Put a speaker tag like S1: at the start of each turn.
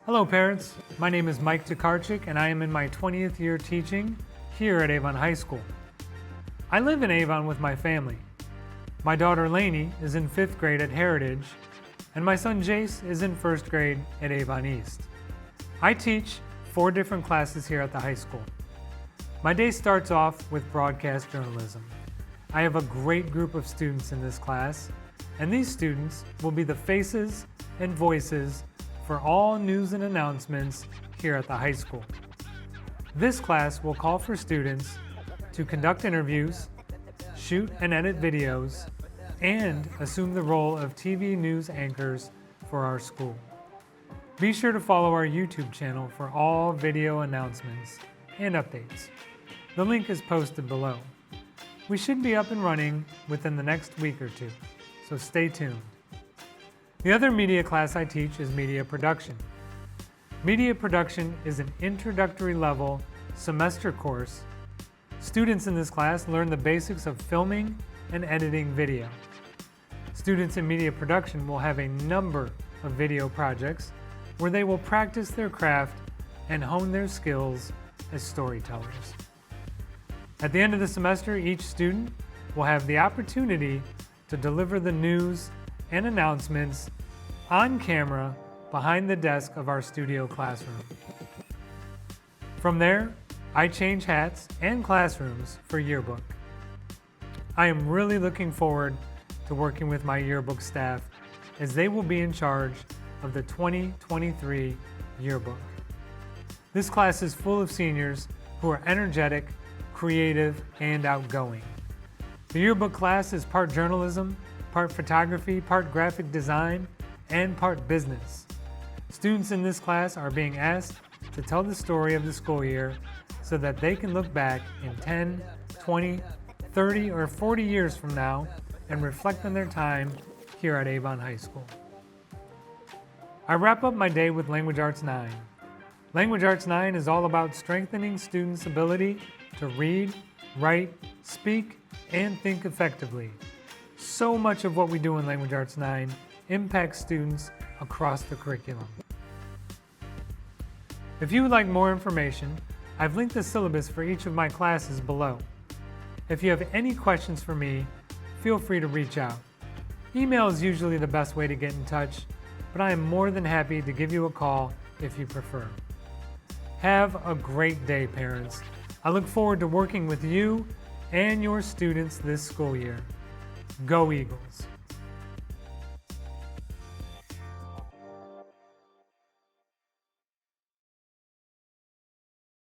S1: Hello parents, my name is Mike Tokarczyk and I am in my 20th year teaching here at Avon High School. I live in Avon with my family. My daughter Lainey is in 5th grade at Heritage and my son Jace is in 1st grade at Avon East. I teach 4 different classes here at the high school. My day starts off with broadcast journalism. I have a great group of students in this class, and these students will be the faces and voices for all news and announcements here at the high school. This class will call for students to conduct interviews, shoot and edit videos, and assume the role of TV news anchors for our school. Be sure to follow our YouTube channel for all video announcements and updates. The link is posted below. We should be up and running within the next week or two, so stay tuned. The other media class I teach is media production. Media production is an introductory level semester course. Students in this class learn the basics of filming and editing video. Students in media production will have a number of video projects where they will practice their craft and hone their skills as storytellers. At the end of the semester, each student will have the opportunity to deliver the news and announcements on camera behind the desk of our studio classroom. From there, I change hats and classrooms for Yearbook. I am really looking forward to working with my Yearbook staff as they will be in charge of the 2023 Yearbook. This class is full of seniors who are energetic, creative, and outgoing. The Yearbook class is part journalism, part photography, part graphic design, and part business. Students in this class are being asked to tell the story of the school year so that they can look back in 10, 20, 30, or 40 years from now and reflect on their time here at Avon High School. I wrap up my day with Language Arts 9. Language Arts 9 is all about strengthening students' ability to read, write, speak, and think effectively. So much of what we do in Language Arts 9 impacts students across the curriculum. If you would like more information, I've linked the syllabus for each of my classes below. If you have any questions for me, feel free to reach out. Email is usually the best way to get in touch, but I am more than happy to give you a call if you prefer. Have a great day, parents. I look forward to working with you and your students this school year. Go Eagles!